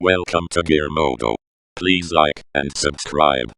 Welcome to Moto. Please like and subscribe.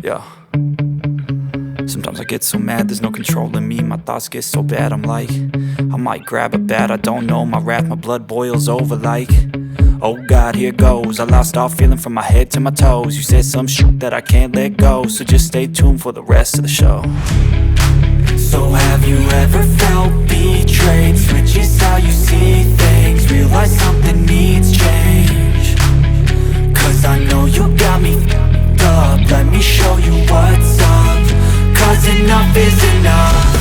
Yeah. Sometimes I get so mad, there's no controlling me. My thoughts get so bad, I'm like, I might grab a bat, I don't know. My wrath, my blood boils over like, oh God, here goes. I lost all feeling from my head to my toes. You said some shit that I can't let go, so just stay tuned for the rest of the show. So have you ever felt betrayed? Switches how you see things, realize something needs change. Cause I know you got me up, let me show you what's up. Cause enough is enough.